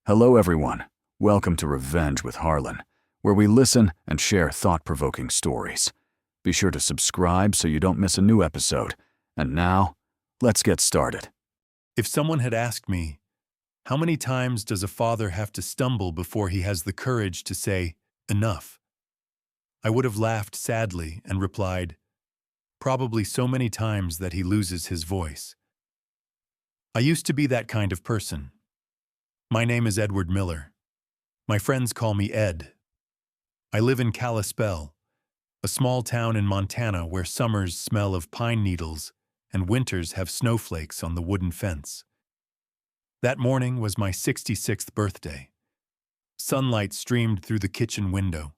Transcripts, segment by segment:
Hello, everyone. Welcome to Revenge with Harlan, where we listen and share thought-provoking stories. Be sure to subscribe so you don't miss a new episode. And now, let's get started. If someone had asked me, how many times does a father have to stumble before he has the courage to say, enough? I would have laughed sadly and replied, probably so many times that he loses his voice. I used to be that kind of person. My name is Edward Miller. My friends call me Ed. I live in Kalispell, a small town in Montana where summers smell of pine needles and winters have snowflakes on the wooden fence. That morning was my 66th birthday. Sunlight streamed through the kitchen window,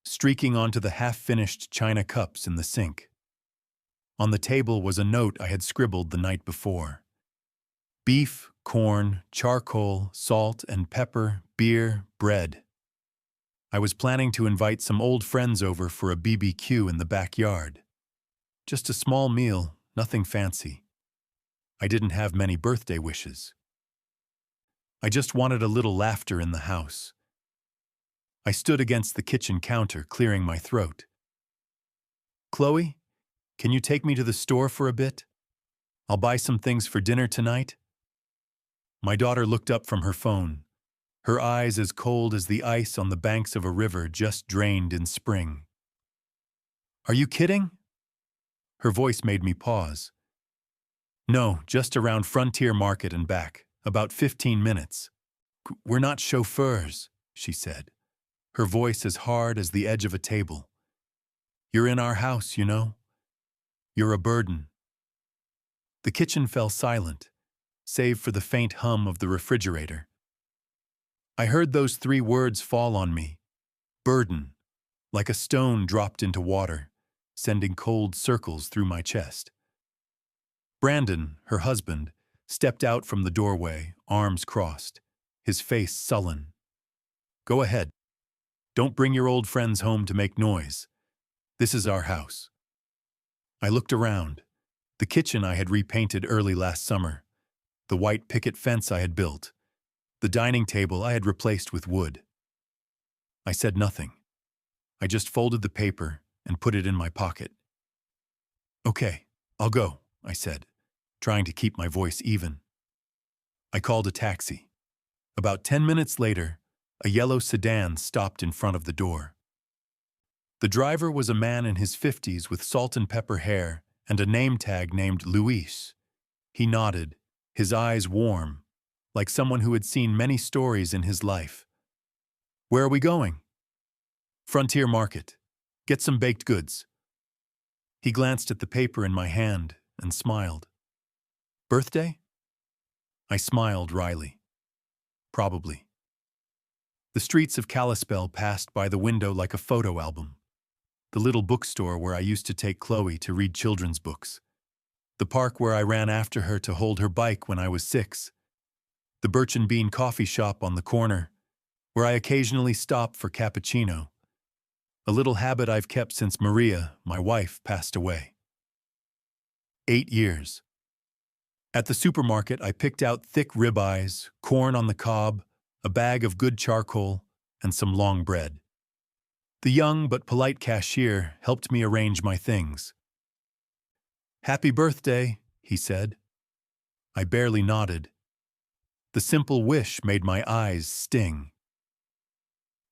streaking onto the half-finished china cups in the sink. On the table was a note I had scribbled the night before. Beef, corn, charcoal, salt and pepper, beer, bread. I was planning to invite some old friends over for a BBQ in the backyard. Just a small meal, nothing fancy. I didn't have many birthday wishes. I just wanted a little laughter in the house. I stood against the kitchen counter, clearing my throat. Chloe, can you take me to the store for a bit? I'll buy some things for dinner tonight. My daughter looked up from her phone, her eyes as cold as the ice on the banks of a river just drained in spring. Are you kidding? Her voice made me pause. No, just around Frontier Market and back, about 15 minutes. We're not chauffeurs, she said, her voice as hard as the edge of a table. You're in our house, you know. You're a burden. The kitchen fell silent, save for the faint hum of the refrigerator. I heard those 3 words fall on me, burden, like a stone dropped into water, sending cold circles through my chest. Brandon, her husband, stepped out from the doorway, arms crossed, his face sullen. Go ahead. Don't bring your old friends home to make noise. This is our house. I looked around. The kitchen I had repainted early last summer. The white picket fence I had built. The dining table I had replaced with wood. I said nothing. I just folded the paper and put it in my pocket. Okay, I'll go, I said, trying to keep my voice even. I called a taxi. About 10 minutes later, a yellow sedan stopped in front of the door. The driver was a man in his 50s with salt and pepper hair and a name tag named Luis. He nodded, his eyes warm, like someone who had seen many stories in his life. Where are we going? Frontier Market. Get some baked goods. He glanced at the paper in my hand and smiled. Birthday? I smiled wryly. Probably. The streets of Kalispell passed by the window like a photo album. The little bookstore where I used to take Chloe to read children's books. The park where I ran after her to hold her bike when I was 6. The Birch and Bean coffee shop on the corner, where I occasionally stop for cappuccino. A little habit I've kept since Maria, my wife, passed away. 8 years. At the supermarket, I picked out thick ribeyes, corn on the cob, a bag of good charcoal, and some long bread. The young but polite cashier helped me arrange my things. Happy birthday, he said. I barely nodded. The simple wish made my eyes sting.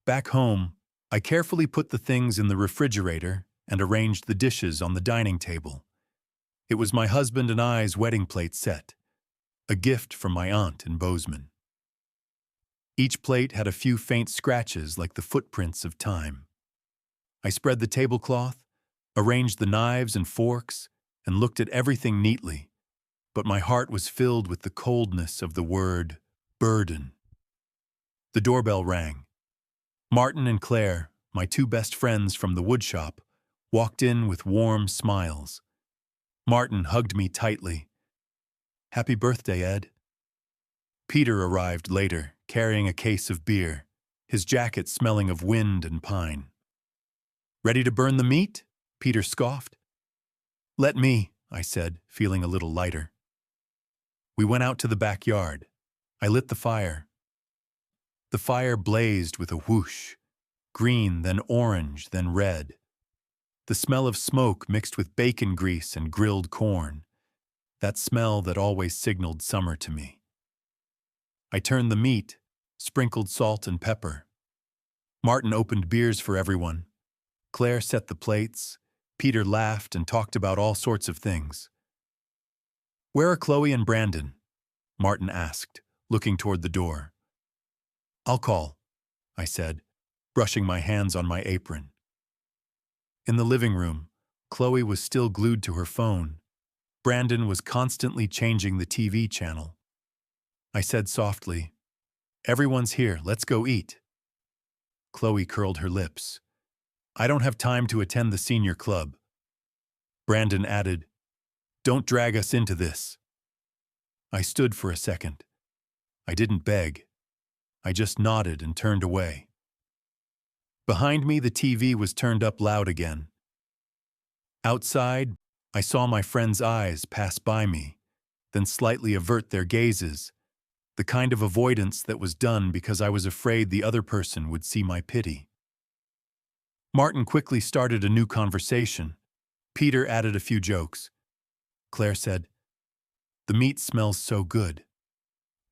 Back home, I carefully put the things in the refrigerator and arranged the dishes on the dining table. It was my husband and I's wedding plate set, a gift from my aunt in Bozeman. Each plate had a few faint scratches like the footprints of time. I spread the tablecloth, arranged the knives and forks, and looked at everything neatly, but my heart was filled with the coldness of the word burden. The doorbell rang. Martin and Claire, my 2 best friends from the woodshop, walked in with warm smiles. Martin hugged me tightly. Happy birthday, Ed. Peter arrived later, carrying a case of beer, his jacket smelling of wind and pine. Ready to burn the meat? Peter scoffed. Let me, I said, feeling a little lighter. We went out to the backyard. I lit the fire. The fire blazed with a whoosh, green, then orange, then red. The smell of smoke mixed with bacon grease and grilled corn, that smell that always signaled summer to me. I turned the meat, sprinkled salt and pepper. Martin opened beers for everyone. Claire set the plates. Peter laughed and talked about all sorts of things. "Where are Chloe and Brandon?" Martin asked, looking toward the door. "I'll call," I said, brushing my hands on my apron. In the living room, Chloe was still glued to her phone. Brandon was constantly changing the TV channel. I said softly, "Everyone's here, let's go eat." Chloe curled her lips. "I don't have time to attend the senior club." Brandon added, "Don't drag us into this." I stood for a second. I didn't beg. I just nodded and turned away. Behind me, the TV was turned up loud again. Outside, I saw my friends' eyes pass by me, then slightly avert their gazes, the kind of avoidance that was done because I was afraid the other person would see my pity. Martin quickly started a new conversation. Peter added a few jokes. Claire said, "The meat smells so good,"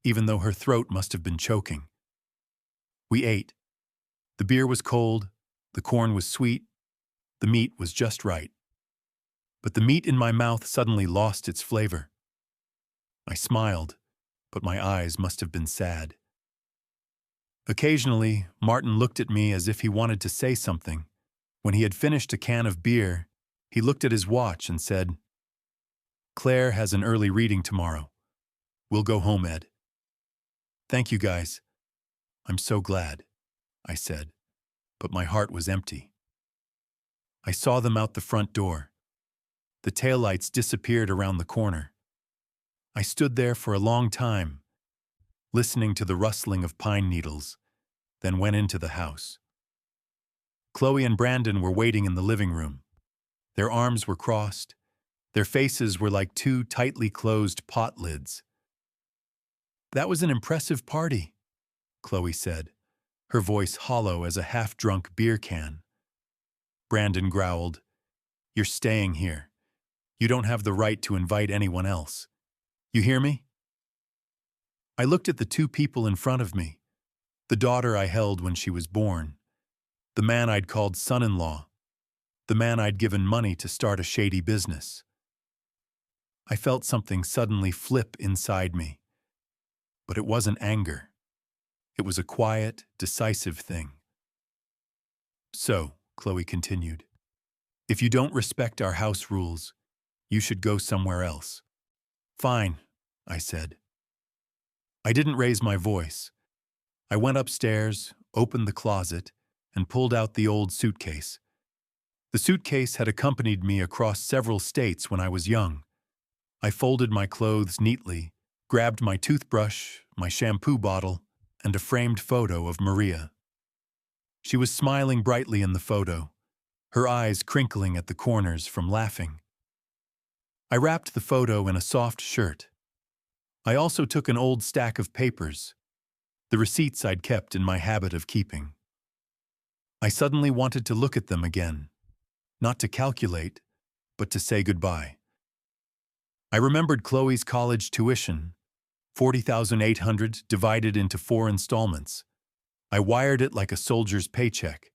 even though her throat must have been choking. We ate. The beer was cold, the corn was sweet, the meat was just right. But the meat in my mouth suddenly lost its flavor. I smiled, but my eyes must have been sad. Occasionally, Martin looked at me as if he wanted to say something. When he had finished a can of beer, he looked at his watch and said, "Claire has an early reading tomorrow. We'll go home, Ed." "Thank you, guys. I'm so glad," I said, but my heart was empty. I saw them out the front door. The taillights disappeared around the corner. I stood there for a long time, listening to the rustling of pine needles, then went into the house. Chloe and Brandon were waiting in the living room. Their arms were crossed. Their faces were like two tightly closed pot lids. "That was an impressive party," Chloe said, her voice hollow as a half-drunk beer can. Brandon growled, "You're staying here. You don't have the right to invite anyone else. You hear me?" I looked at the two people in front of me, the daughter I held when she was born, the man I'd called son-in-law, the man I'd given money to start a shady business. I felt something suddenly flip inside me. But it wasn't anger. It was a quiet, decisive thing. "So," Chloe continued, "if you don't respect our house rules, you should go somewhere else." "Fine," I said. I didn't raise my voice. I went upstairs, opened the closet, and pulled out the old suitcase. The suitcase had accompanied me across several states when I was young. I folded my clothes neatly, grabbed my toothbrush, my shampoo bottle, and a framed photo of Maria. She was smiling brightly in the photo, her eyes crinkling at the corners from laughing. I wrapped the photo in a soft shirt. I also took an old stack of papers, the receipts I'd kept in my habit of keeping. I suddenly wanted to look at them again, not to calculate, but to say goodbye. I remembered Chloe's college tuition, $40,800 divided into 4 installments. I wired it like a soldier's paycheck.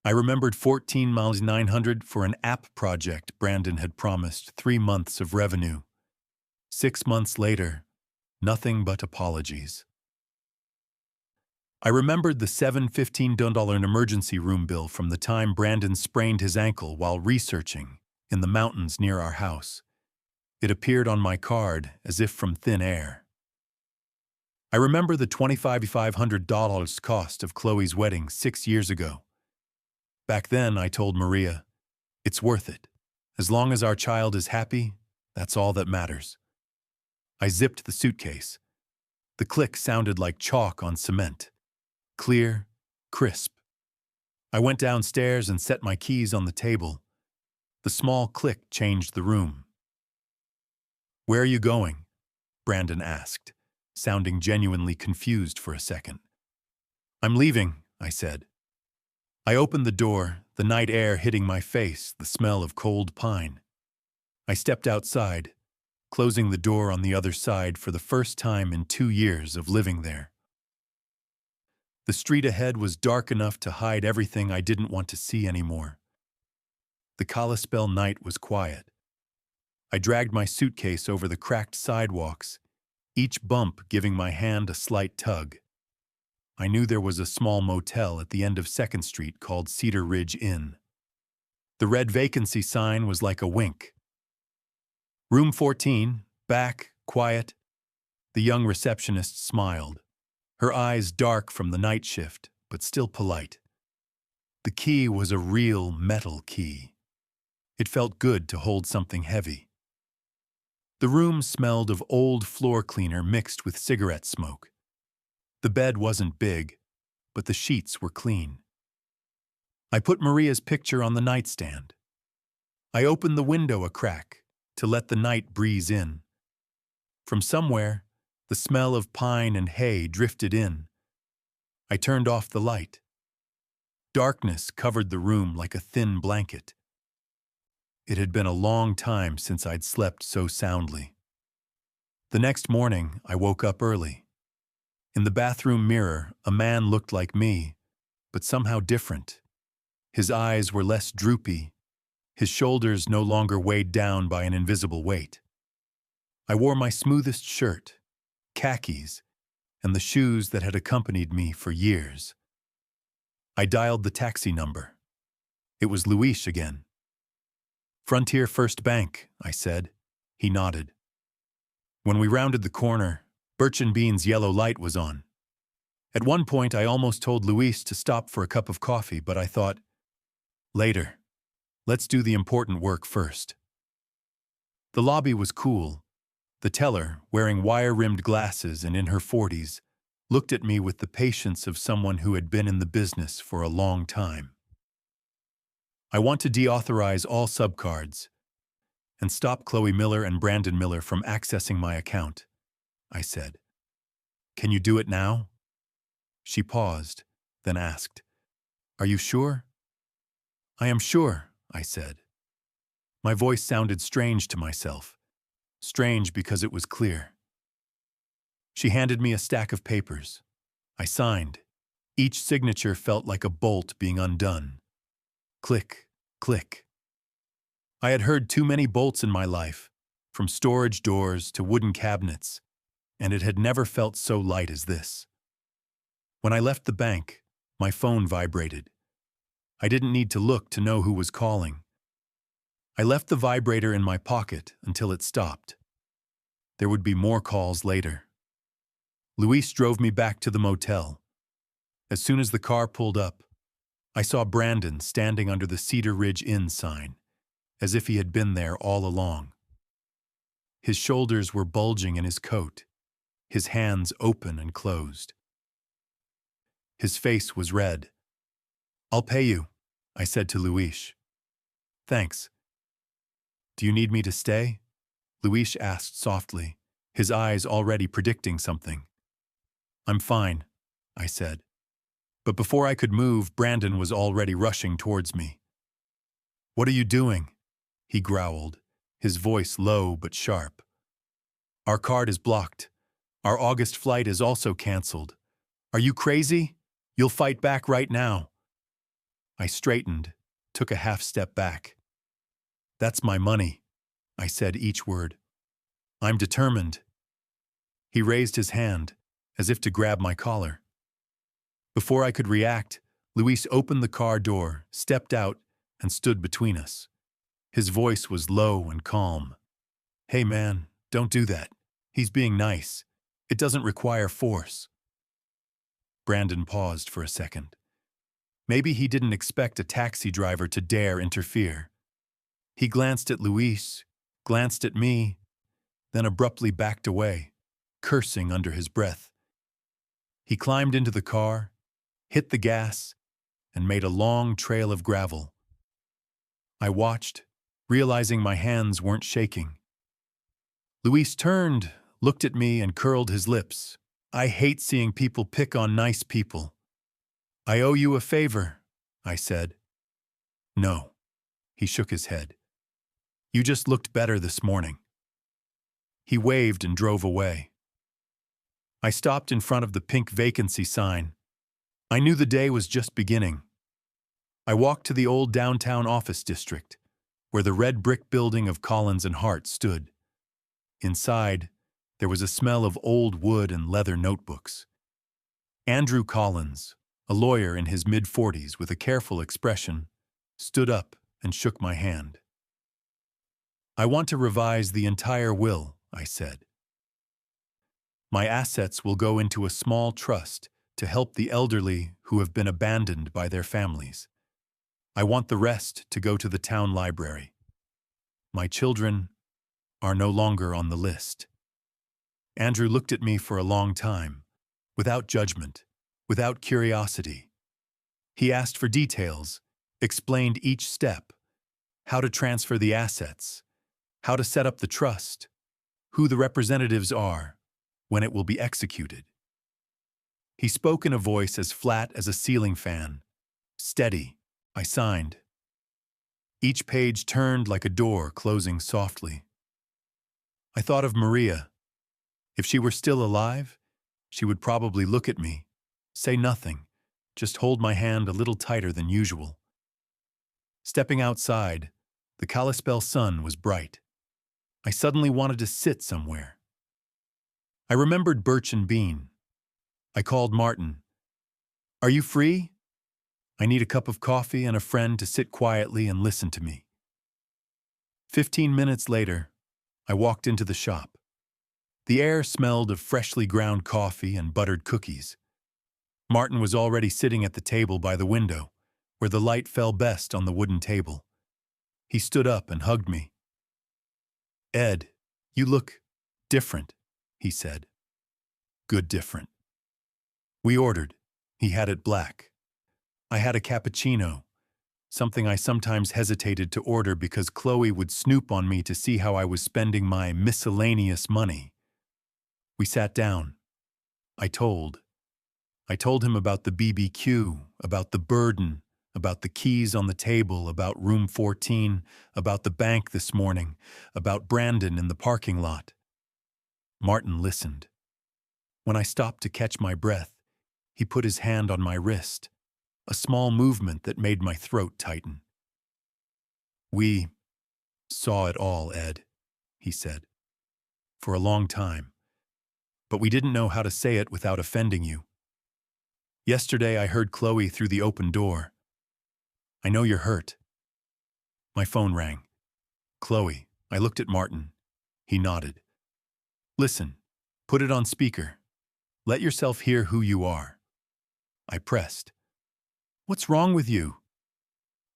I remembered $14,900 for an app project Brandon had promised 3 months of revenue. 6 months later, nothing but apologies. I remembered the $715 emergency room bill from the time Brandon sprained his ankle while researching in the mountains near our house. It appeared on my card as if from thin air. I remember the $2,500 cost of Chloe's wedding 6 years ago. Back then, I told Maria, "It's worth it. As long as our child is happy, that's all that matters." I zipped the suitcase. The click sounded like chalk on cement. Clear, crisp. I went downstairs and set my keys on the table. The small click changed the room. "Where are you going?" Brandon asked, sounding genuinely confused for a second. I'm leaving, I said. I opened the door, the night air hitting my face, the smell of cold pine. I stepped outside, closing the door on the other side for the first time in 2 years of living there. The street ahead was dark enough to hide everything I didn't want to see anymore. The Kalispell night was quiet. I dragged my suitcase over the cracked sidewalks, each bump giving my hand a slight tug. I knew there was a small motel at the end of 2nd Street called Cedar Ridge Inn. The red vacancy sign was like a wink. Room 14, back, quiet. The young receptionist smiled, her eyes dark from the night shift, but still polite. The key was a real metal key. It felt good to hold something heavy. The room smelled of old floor cleaner mixed with cigarette smoke. The bed wasn't big, but the sheets were clean. I put Maria's picture on the nightstand. I opened the window a crack to let the night breeze in. From somewhere, the smell of pine and hay drifted in. I turned off the light. Darkness covered the room like a thin blanket. It had been a long time since I'd slept so soundly. The next morning, I woke up early. In the bathroom mirror, a man looked like me, but somehow different. His eyes were less droopy, his shoulders no longer weighed down by an invisible weight. I wore my smoothest shirt, khakis, and the shoes that had accompanied me for years. I dialed the taxi number. It was Luis again. "Frontier First Bank," I said. He nodded. When we rounded the corner, Birch and Bean's yellow light was on. At one point, I almost told Luis to stop for a cup of coffee, but I thought, later. Let's do the important work first. The lobby was cool. The teller, wearing wire-rimmed glasses and in her 40s, looked at me with the patience of someone who had been in the business for a long time. "I want to deauthorize all subcards and stop Chloe Miller and Brandon Miller from accessing my account," I said. "Can you do it now?" She paused, then asked, "Are you sure?" "I am sure," I said. My voice sounded strange to myself, strange because it was clear. She handed me a stack of papers. I signed. Each signature felt like a bolt being undone. Click, click. I had heard too many bolts in my life, from storage doors to wooden cabinets, and it had never felt so light as this. When I left the bank, my phone vibrated. I didn't need to look to know who was calling. I left the vibrator in my pocket until it stopped. There would be more calls later. Luis drove me back to the motel. As soon as the car pulled up, I saw Brandon standing under the Cedar Ridge Inn sign, as if he had been there all along. His shoulders were bulging in his coat, his hands open and closed. His face was red. "I'll pay you," I said to Luis. "Thanks." "Do you need me to stay?" Luis asked softly, his eyes already predicting something. "I'm fine," I said. But before I could move, Brandon was already rushing towards me. "What are you doing?" he growled, his voice low but sharp. "Our card is blocked. Our August flight is also canceled. Are you crazy? You'll fight back right now." I straightened, took a half step back. "That's my money," I said each word. "I'm determined." He raised his hand, as if to grab my collar. Before I could react, Luis opened the car door, stepped out, and stood between us. His voice was low and calm. "Hey man, don't do that. He's being nice. It doesn't require force." Brandon paused for a second. Maybe he didn't expect a taxi driver to dare interfere. He glanced at Luis, glanced at me, then abruptly backed away, cursing under his breath. He climbed into the car, hit the gas, and made a long trail of gravel. I watched, realizing my hands weren't shaking. Luis turned, looked at me, and curled his lips. "I hate seeing people pick on nice people," I owe you a favor, I said. No, he shook his head. You just looked better this morning. He waved and drove away. I stopped in front of the pink vacancy sign. I knew the day was just beginning. I walked to the old downtown office district, where the red brick building of Collins and Hart stood. Inside, there was a smell of old wood and leather notebooks. Andrew Collins, a lawyer in his mid-40s with a careful expression, stood up and shook my hand. I want to revise the entire will, I said. My assets will go into a small trust to help the elderly who have been abandoned by their families. I want the rest to go to the town library. My children are no longer on the list. Andrew looked at me for a long time, without judgment, without curiosity. He asked for details, explained each step, how to transfer the assets, how to set up the trust, who the representatives are, when it will be executed. He spoke in a voice as flat as a ceiling fan. Steady, I signed. Each page turned like a door closing softly. I thought of Maria. If she were still alive, she would probably look at me, say nothing, just hold my hand a little tighter than usual. Stepping outside, the Kalispell sun was bright. I suddenly wanted to sit somewhere. I remembered Birch and Bean. I called Martin. Are you free? I need a cup of coffee and a friend to sit quietly and listen to me. 15 minutes later, I walked into the shop. The air smelled of freshly ground coffee and buttered cookies. Martin was already sitting at the table by the window, where the light fell best on the wooden table. He stood up and hugged me. Ed, you look different, he said. Good different. We ordered. He had it black. I had a cappuccino, something I sometimes hesitated to order because Chloe would snoop on me to see how I was spending my miscellaneous money. We sat down. I told him about the BBQ, about the burden, about the keys on the table, about room 14, about the bank this morning, about Brandon in the parking lot. Martin listened. When I stopped to catch my breath, he put his hand on my wrist, a small movement that made my throat tighten. We saw it all, Ed, he said, for a long time, but we didn't know how to say it without offending you. Yesterday I heard Chloe through the open door. I know you're hurt. My phone rang. Chloe, I looked at Martin. He nodded. Listen, put it on speaker. Let yourself hear who you are. I pressed. What's wrong with you?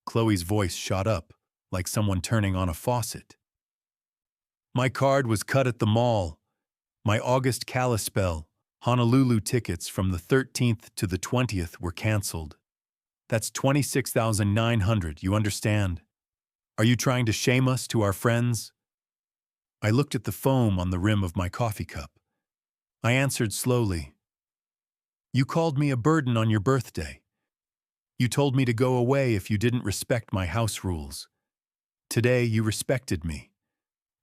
Chloe's voice shot up, like someone turning on a faucet. My card was cut at the mall. My August Kalispell, Honolulu tickets from the 13th to the 20th were canceled. That's $26,900, you understand? Are you trying to shame us to our friends? I looked at the foam on the rim of my coffee cup. I answered slowly. You called me a burden on your birthday. You told me to go away if you didn't respect my house rules. Today you respected me,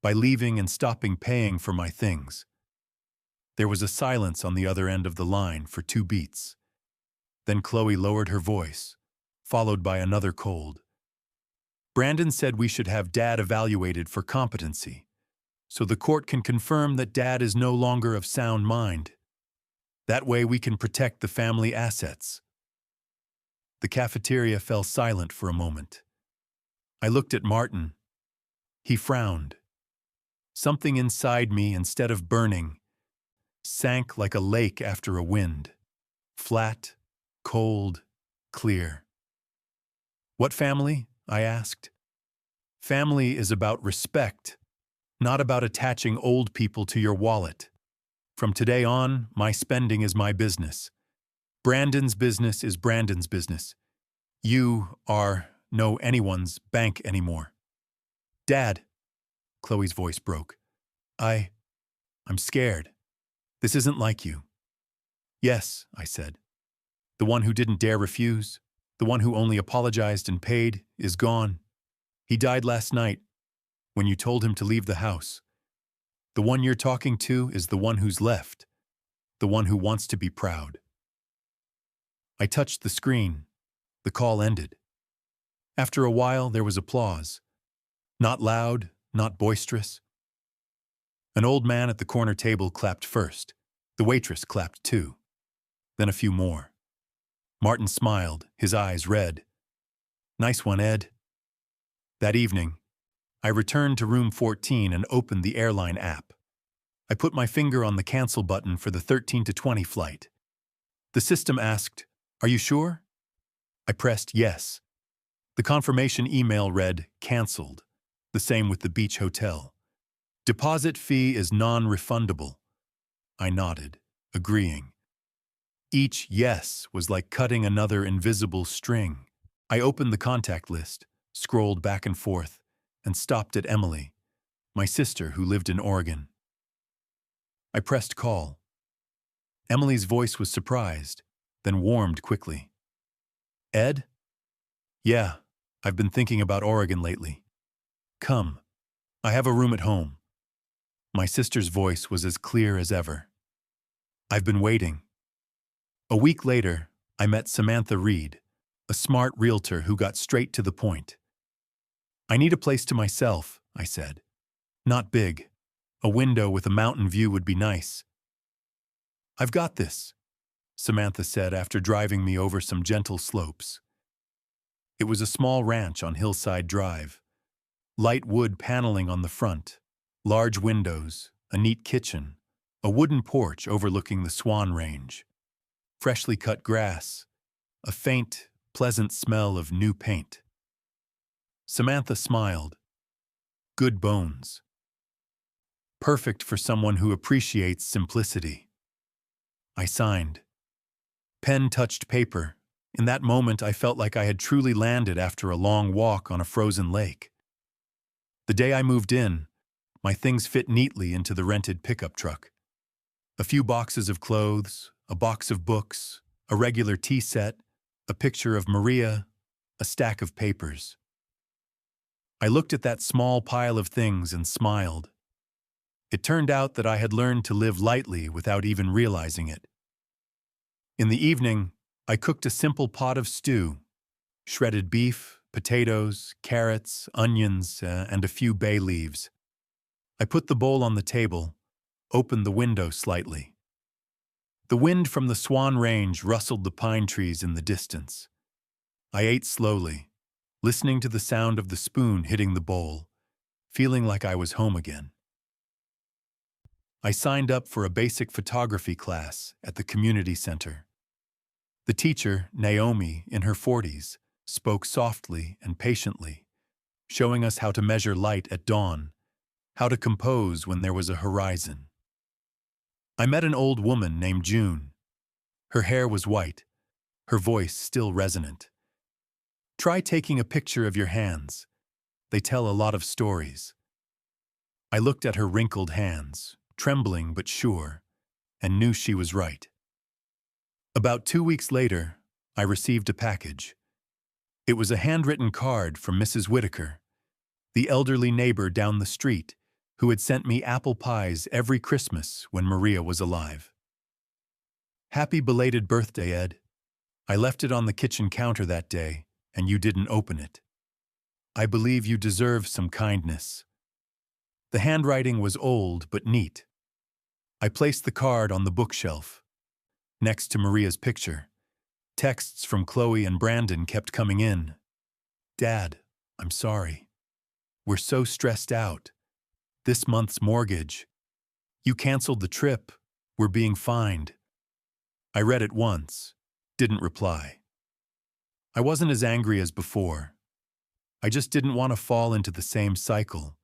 by leaving and stopping paying for my things. There was a silence on the other end of the line for 2 beats. Then Chloe lowered her voice, followed by another cold. Brandon said we should have Dad evaluated for competency, so the court can confirm that Dad is no longer of sound mind. That way we can protect the family assets. The cafeteria fell silent for a moment. I looked at Martin. He frowned. Something inside me, instead of burning, sank like a lake after a wind. Flat, cold, clear. What family? I asked. Family is about respect, not about attaching old people to your wallet. From today on, my spending is my business. Brandon's business is Brandon's business. You are no anyone's bank anymore. Dad, Chloe's voice broke. I'm scared. This isn't like you. Yes, I said. The one who didn't dare refuse, the one who only apologized and paid, is gone. He died last night when you told him to leave the house. The one you're talking to is the one who's left, the one who wants to be proud. I touched the screen. The call ended. After a while, there was applause. Not loud, not boisterous. An old man at the corner table clapped first. The waitress clapped too. Then a few more. Martin smiled, his eyes red. "Nice one, Ed." That evening, I returned to room 14 and opened the airline app. I put my finger on the cancel button for the 13 to 20 flight. The system asked, "Are you sure?" I pressed yes. The confirmation email read, "Canceled." The same with the beach hotel. "Deposit fee is non-refundable." I nodded, agreeing. Each yes was like cutting another invisible string. I opened the contact list, scrolled back and forth, and stopped at Emily, my sister who lived in Oregon. I pressed call. Emily's voice was surprised, then warmed quickly. "Ed?" "Yeah, I've been thinking about Oregon lately. Come, I have a room at home." My sister's voice was as clear as ever. "I've been waiting." A week later, I met Samantha Reed, a smart realtor who got straight to the point. "I need a place to myself," I said. "Not big. A window with a mountain view would be nice." "I've got this," Samantha said after driving me over some gentle slopes. It was a small ranch on Hillside Drive. Light wood paneling on the front, large windows, a neat kitchen, a wooden porch overlooking the Swan Range. Freshly cut grass, a faint, pleasant smell of new paint. Samantha smiled. "Good bones. Perfect for someone who appreciates simplicity." I signed. Pen touched paper. In that moment, I felt like I had truly landed after a long walk on a frozen lake. The day I moved in, my things fit neatly into the rented pickup truck. A few boxes of clothes, a box of books, a regular tea set, a picture of Maria, a stack of papers. I looked at that small pile of things and smiled. It turned out that I had learned to live lightly without even realizing it. In the evening, I cooked a simple pot of stew, shredded beef, potatoes, carrots, onions, and a few bay leaves. I put the bowl on the table, opened the window slightly. The wind from the Swan Range rustled the pine trees in the distance. I ate slowly, listening to the sound of the spoon hitting the bowl, feeling like I was home again. I signed up for a basic photography class at the community center. The teacher, Naomi, in her 40s, spoke softly and patiently, showing us how to measure light at dawn, how to compose when there was a horizon. I met an old woman named June. Her hair was white, her voice still resonant. "Try taking a picture of your hands. They tell a lot of stories." I looked at her wrinkled hands, trembling but sure, and knew she was right. About 2 weeks later, I received a package. It was a handwritten card from Mrs. Whitaker, the elderly neighbor down the street who had sent me apple pies every Christmas when Maria was alive. "Happy belated birthday, Ed. I left it on the kitchen counter that day, and you didn't open it. I believe you deserve some kindness." The handwriting was old but neat. I placed the card on the bookshelf, next to Maria's picture. Texts from Chloe and Brandon kept coming in. "Dad, I'm sorry. We're so stressed out. This month's mortgage. You canceled the trip. We're being fined." I read it once, didn't reply. I wasn't as angry as before. I just didn't want to fall into the same cycle,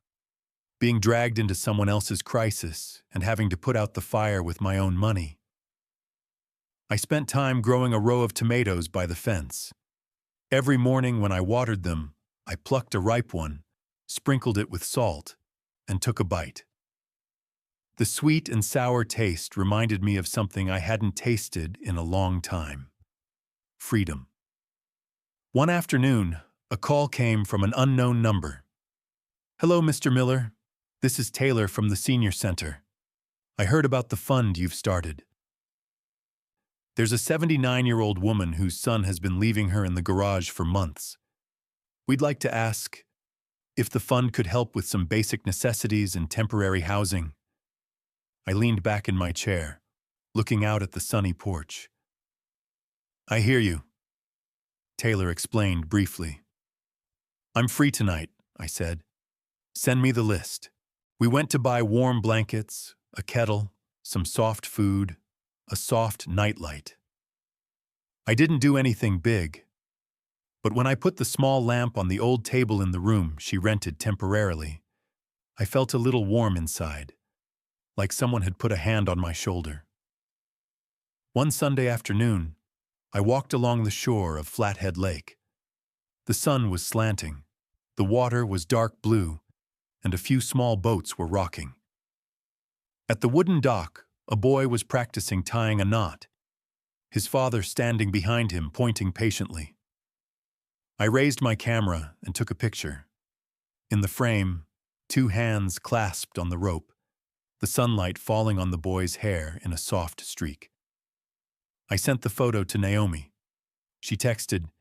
being dragged into someone else's crisis and having to put out the fire with my own money. I spent time growing a row of tomatoes by the fence. Every morning when I watered them, I plucked a ripe one, sprinkled it with salt, and took a bite. The sweet and sour taste reminded me of something I hadn't tasted in a long time. freedom. One afternoon, a call came from an unknown number. "Hello, Mr. Miller. This is Taylor from the Senior Center. I heard about the fund you've started. There's a 79-year-old woman whose son has been leaving her in the garage for months. We'd like to ask if the fund could help with some basic necessities and temporary housing." I leaned back in my chair, looking out at the sunny porch. "I hear you," Taylor explained briefly. "I'm free tonight," I said. "Send me the list." We went to buy warm blankets, a kettle, some soft food, a soft nightlight. I didn't do anything big, but when I put the small lamp on the old table in the room she rented temporarily, I felt a little warm inside, like someone had put a hand on my shoulder. One Sunday afternoon, I walked along the shore of Flathead Lake. The sun was slanting, the water was dark blue, and a few small boats were rocking. At the wooden dock, a boy was practicing tying a knot, his father standing behind him, pointing patiently. I raised my camera and took a picture. In the frame, two hands clasped on the rope, the sunlight falling on the boy's hair in a soft streak. I sent the photo to Naomi. She texted,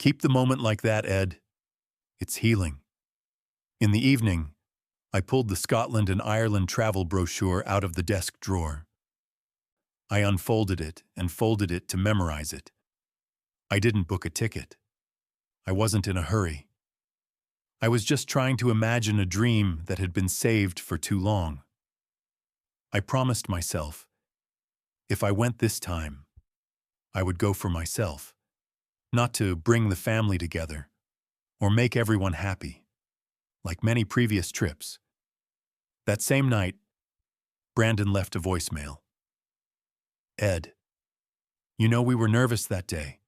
"Keep the moment like that, Ed. It's healing." In the evening, I pulled the Scotland and Ireland travel brochure out of the desk drawer. I unfolded it and folded it to memorize it. I didn't book a ticket. I wasn't in a hurry. I was just trying to imagine a dream that had been saved for too long. I promised myself, if I went this time, I would go for myself, not to bring the family together or make everyone happy, like many previous trips. That same night, Brandon left a voicemail. "Ed, you know we were nervous that day.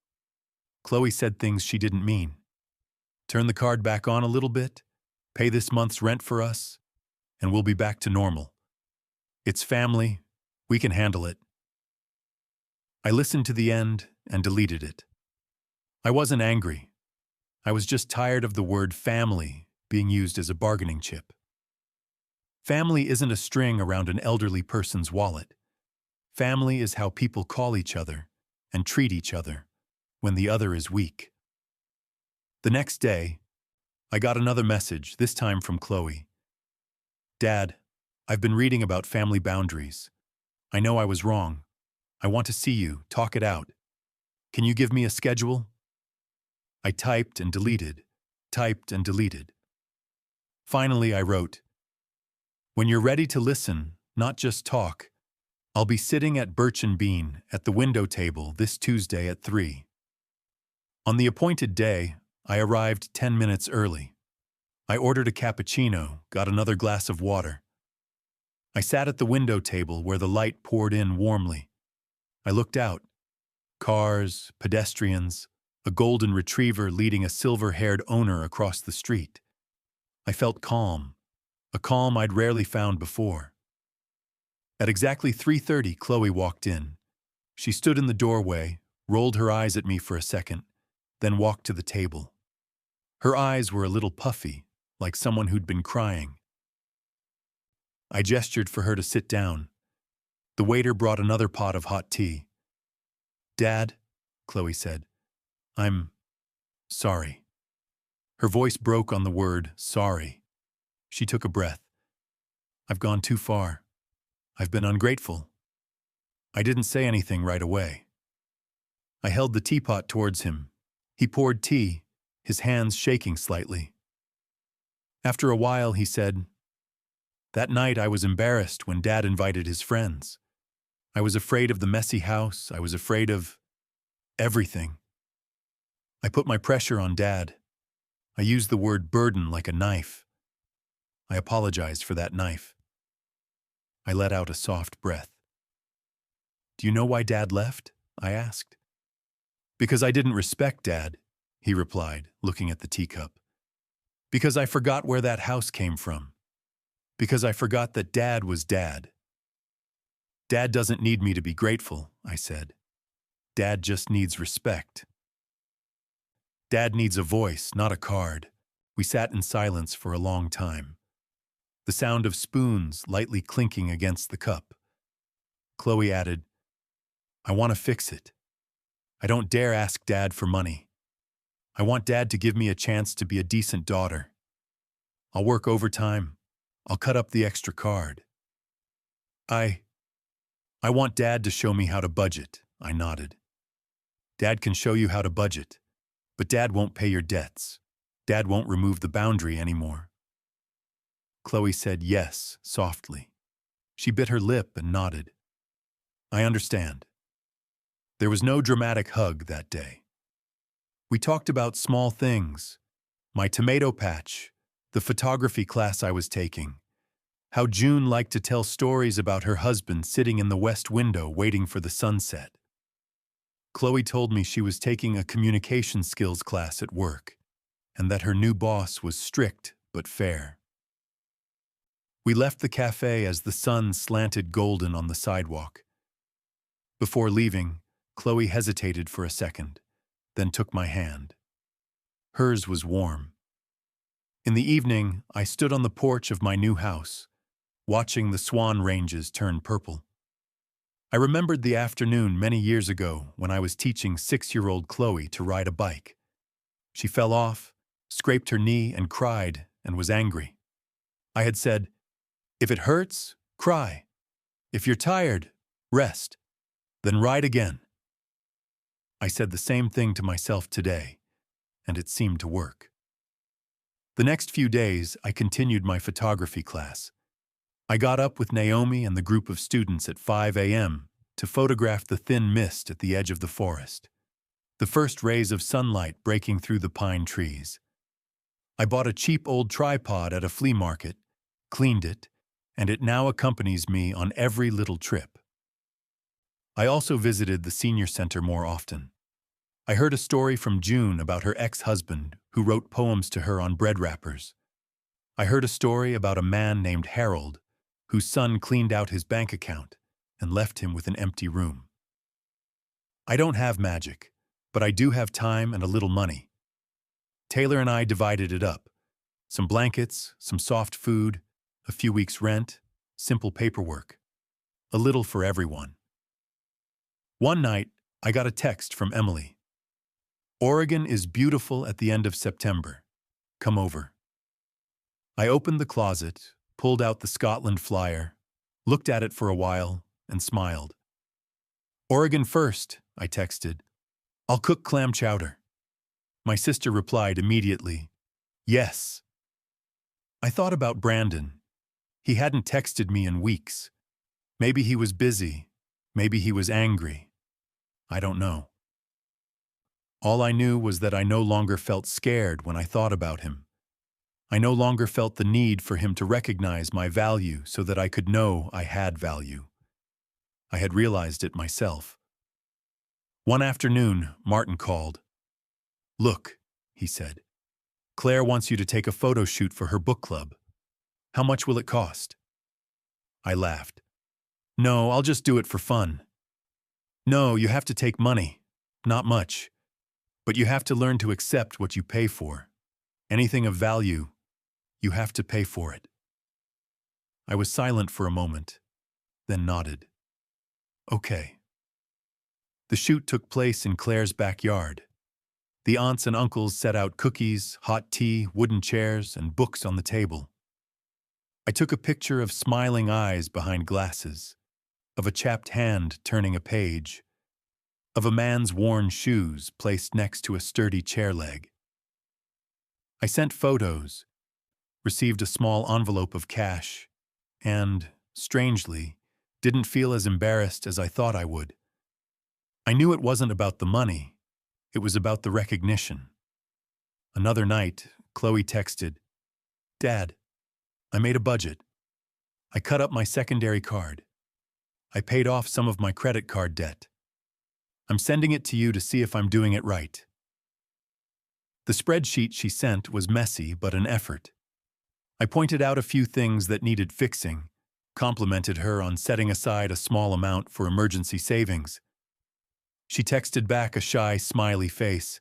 Chloe said things she didn't mean. Turn the card back on a little bit, pay this month's rent for us, and we'll be back to normal. It's family, we can handle it." I listened to the end and deleted it. I wasn't angry. I was just tired of the word family being used as a bargaining chip. Family isn't a string around an elderly person's wallet. Family is how people call each other and treat each other when the other is weak. The next day, I got another message, this time from Chloe. "Dad, I've been reading about family boundaries. I know I was wrong. I want to see you, talk it out. Can you give me a schedule?" I typed and deleted, typed and deleted. Finally, I wrote, "When you're ready to listen, not just talk, I'll be sitting at Birch and Bean at the window table this Tuesday at 3. On the appointed day, I arrived 10 minutes early. I ordered a cappuccino, got another glass of water. I sat at the window table where the light poured in warmly. I looked out. Cars, pedestrians, a golden retriever leading a silver-haired owner across the street. I felt calm, a calm I'd rarely found before. At exactly 3:30, Chloe walked in. She stood in the doorway, rolled her eyes at me for a second, then walked to the table. Her eyes were a little puffy, like someone who'd been crying. I gestured for her to sit down. The waiter brought another pot of hot tea. "Dad," Chloe said, "I'm sorry." Her voice broke on the word sorry. She took a breath. "I've gone too far. I've been ungrateful." I didn't say anything right away. I held the teapot towards him. He poured tea, his hands shaking slightly. After a while, he said, "That night I was embarrassed when Dad invited his friends. I was afraid of the messy house. I was afraid of everything. I put my pressure on Dad. I used the word burden like a knife. I apologized for that knife." I let out a soft breath. "Do you know why Dad left?" I asked. "Because I didn't respect Dad," he replied, looking at the teacup. "Because I forgot where that house came from. Because I forgot that Dad was Dad." "Dad doesn't need me to be grateful," I said. Dad just needs respect. Dad needs a voice, not a card. We sat in silence for a long time. The sound of spoons lightly clinking against the cup. Chloe added, I want to fix it. I don't dare ask Dad for money. I want Dad to give me a chance to be a decent daughter. I'll work overtime. I'll cut up the extra card. I want Dad to show me how to budget, I nodded. Dad can show you how to budget, but Dad won't pay your debts. Dad won't remove the boundary anymore. Chloe said yes, softly. She bit her lip and nodded. I understand. There was no dramatic hug that day. We talked about small things, my tomato patch, the photography class I was taking, how June liked to tell stories about her husband sitting in the west window waiting for the sunset. Chloe told me she was taking a communication skills class at work, and that her new boss was strict but fair. We left the cafe as the sun slanted golden on the sidewalk. Before leaving, Chloe hesitated for a second, then took my hand. Hers was warm. In the evening, I stood on the porch of my new house, watching the swan ranges turn purple. I remembered the afternoon many years ago when I was teaching 6-year-old Chloe to ride a bike. She fell off, scraped her knee, and cried, and was angry. I had said, if it hurts, cry. If you're tired, rest. Then ride again. I said the same thing to myself today, and it seemed to work. The next few days, I continued my photography class. I got up with Naomi and the group of students at 5 a.m. to photograph the thin mist at the edge of the forest, the first rays of sunlight breaking through the pine trees. I bought a cheap old tripod at a flea market, cleaned it, and it now accompanies me on every little trip. I also visited the senior center more often. I heard a story from June about her ex-husband who wrote poems to her on bread wrappers. I heard a story about a man named Harold whose son cleaned out his bank account and left him with an empty room. I don't have magic, but I do have time and a little money. Taylor and I divided it up. Some blankets, some soft food, a few weeks' rent, simple paperwork. A little for everyone. One night, I got a text from Emily. Oregon is beautiful at the end of September. Come over. I opened the closet, pulled out the Scotland flyer, looked at it for a while, and smiled. Oregon first, I texted. I'll cook clam chowder. My sister replied immediately, yes. I thought about Brandon. He hadn't texted me in weeks. Maybe he was busy. Maybe he was angry. I don't know. All I knew was that I no longer felt scared when I thought about him. I no longer felt the need for him to recognize my value so that I could know I had value. I had realized it myself. One afternoon, Martin called. Look, he said. Claire wants you to take a photo shoot for her book club. How much will it cost? I laughed. No, I'll just do it for fun. No, you have to take money. Not much. But you have to learn to accept what you pay for. Anything of value, you have to pay for it. I was silent for a moment, then nodded. Okay. The shoot took place in Claire's backyard. The aunts and uncles set out cookies, hot tea, wooden chairs, and books on the table. I took a picture of smiling eyes behind glasses, of a chapped hand turning a page, of a man's worn shoes placed next to a sturdy chair leg. I sent photos, received a small envelope of cash, and, strangely, didn't feel as embarrassed as I thought I would. I knew it wasn't about the money, it was about the recognition. Another night, Chloe texted, Dad, I made a budget. I cut up my secondary card. I paid off some of my credit card debt. I'm sending it to you to see if I'm doing it right. The spreadsheet she sent was messy but an effort. I pointed out a few things that needed fixing, complimented her on setting aside a small amount for emergency savings. She texted back a shy, smiley face.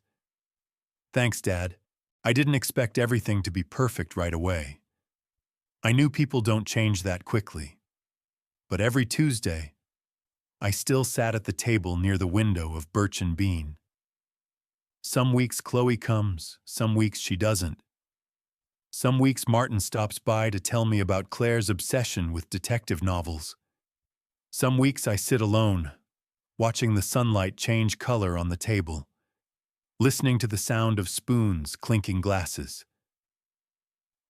Thanks, Dad. I didn't expect everything to be perfect right away. I knew people don't change that quickly. But every Tuesday, I still sat at the table near the window of Birch and Bean. Some weeks Chloe comes, some weeks she doesn't. Some weeks Martin stops by to tell me about Claire's obsession with detective novels. Some weeks I sit alone, watching the sunlight change color on the table, listening to the sound of spoons clinking glasses.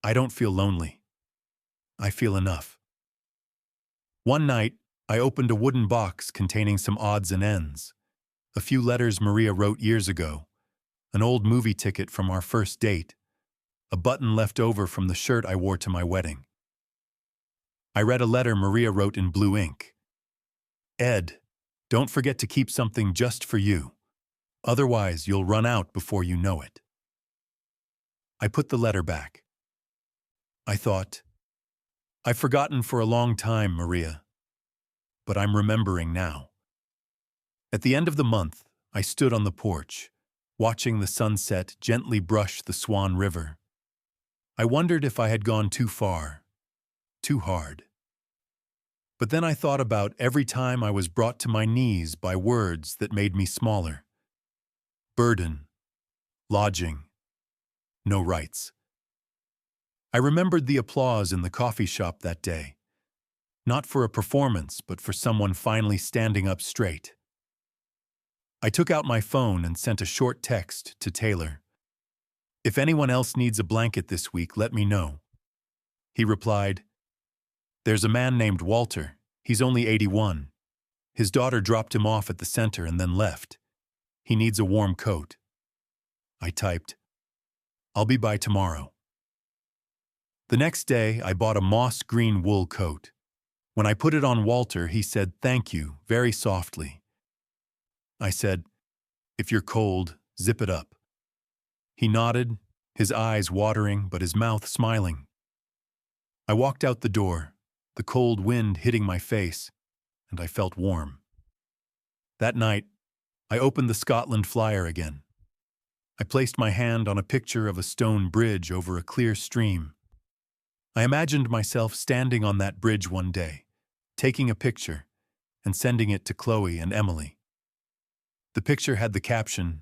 I don't feel lonely. I feel enough. One night, I opened a wooden box containing some odds and ends, a few letters Maria wrote years ago, an old movie ticket from our first date, a button left over from the shirt I wore to my wedding. I read a letter Maria wrote in blue ink. Ed, don't forget to keep something just for you. Otherwise, you'll run out before you know it. I put the letter back. I thought, I've forgotten for a long time, Maria, but I'm remembering now. At the end of the month, I stood on the porch, watching the sunset gently brush the Swan River. I wondered if I had gone too far, too hard. But then I thought about every time I was brought to my knees by words that made me smaller. Burden, lodging, no rights. I remembered the applause in the coffee shop that day, not for a performance, but for someone finally standing up straight. I took out my phone and sent a short text to Taylor. If anyone else needs a blanket this week, let me know. He replied, There's a man named Walter. He's only 81. His daughter dropped him off at the center and then left. He needs a warm coat. I typed, I'll be by tomorrow. The next day, I bought a moss green wool coat. When I put it on Walter, he said, Thank you, very softly. I said, If you're cold, zip it up. He nodded, his eyes watering but his mouth smiling. I walked out the door, the cold wind hitting my face, and I felt warm. That night, I opened the Scotland Flyer again. I placed my hand on a picture of a stone bridge over a clear stream. I imagined myself standing on that bridge one day, taking a picture and sending it to Chloe and Emily. The picture had the caption,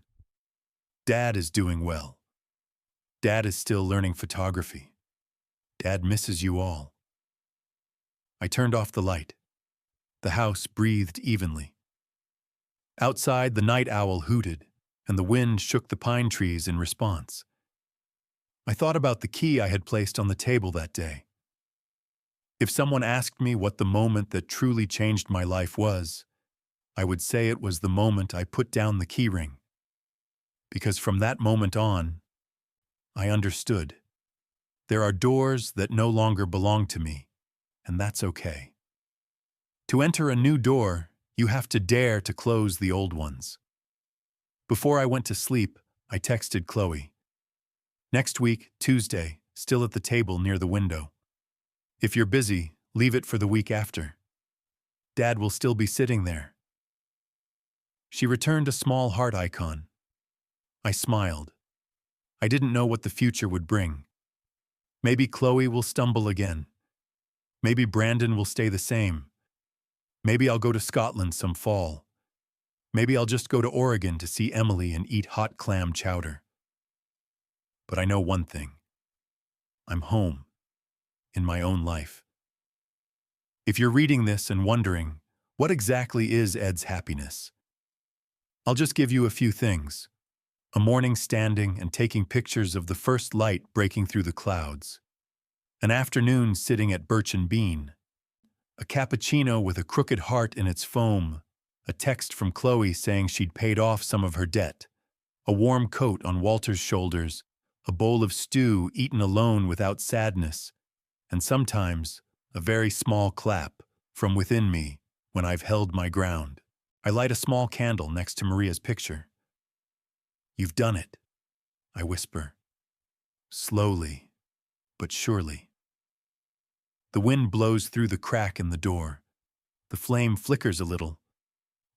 Dad is doing well. Dad is still learning photography. Dad misses you all. I turned off the light. The house breathed evenly. Outside, the night owl hooted, and the wind shook the pine trees in response. I thought about the key I had placed on the table that day. If someone asked me what the moment that truly changed my life was, I would say it was the moment I put down the key ring. Because from that moment on, I understood. There are doors that no longer belong to me, and that's okay. To enter a new door, you have to dare to close the old ones. Before I went to sleep, I texted Chloe. Next week, Tuesday, still at the table near the window. If you're busy, leave it for the week after. Dad will still be sitting there. She returned a small heart icon. I smiled. I didn't know what the future would bring. Maybe Chloe will stumble again. Maybe Brandon will stay the same. Maybe I'll go to Scotland some fall. Maybe I'll just go to Oregon to see Emily and eat hot clam chowder. But I know one thing. I'm home, in my own life. If you're reading this and wondering, what exactly is Ed's happiness? I'll just give you a few things. A morning standing and taking pictures of the first light breaking through the clouds. An afternoon sitting at Birch and Bean. A cappuccino with a crooked heart in its foam. A text from Chloe saying she'd paid off some of her debt. A warm coat on Walter's shoulders. A bowl of stew eaten alone without sadness. And sometimes, a very small clap from within me when I've held my ground. I light a small candle next to Maria's picture. You've done it, I whisper. Slowly, but surely. The wind blows through the crack in the door. The flame flickers a little,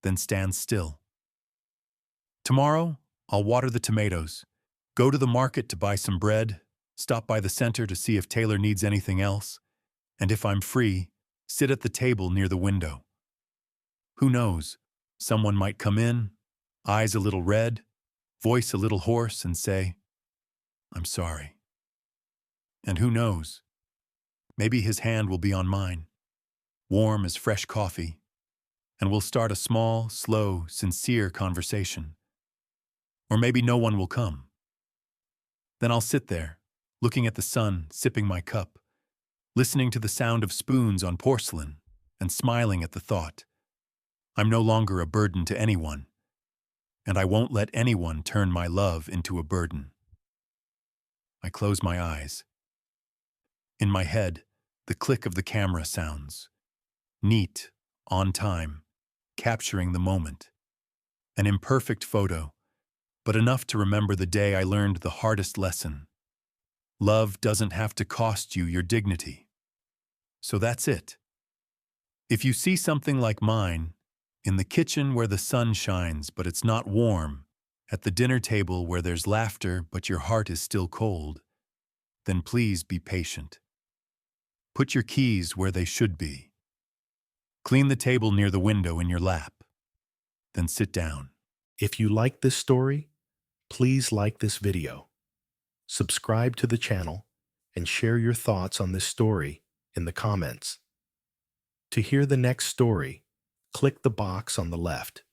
then stands still. Tomorrow, I'll water the tomatoes, go to the market to buy some bread, stop by the center to see if Taylor needs anything else, and if I'm free, sit at the table near the window. Who knows? Someone might come in, eyes a little red, voice a little hoarse, and say, "I'm sorry." And who knows? Maybe his hand will be on mine, warm as fresh coffee, and we'll start a small, slow, sincere conversation. Or maybe no one will come. Then I'll sit there, looking at the sun, sipping my cup, listening to the sound of spoons on porcelain, and smiling at the thought, I'm no longer a burden to anyone, and I won't let anyone turn my love into a burden. I close my eyes. In my head, the click of the camera sounds. Neat, on time, capturing the moment. An imperfect photo, but enough to remember the day I learned the hardest lesson. Love doesn't have to cost you your dignity. So that's it. If you see something like mine, in the kitchen where the sun shines but it's not warm, at the dinner table where there's laughter but your heart is still cold, then please be patient. Put your keys where they should be. Clean the table near the window in your lap. Then sit down. If you like this story, please like this video, subscribe to the channel, and share your thoughts on this story in the comments. To hear the next story, click the box on the left.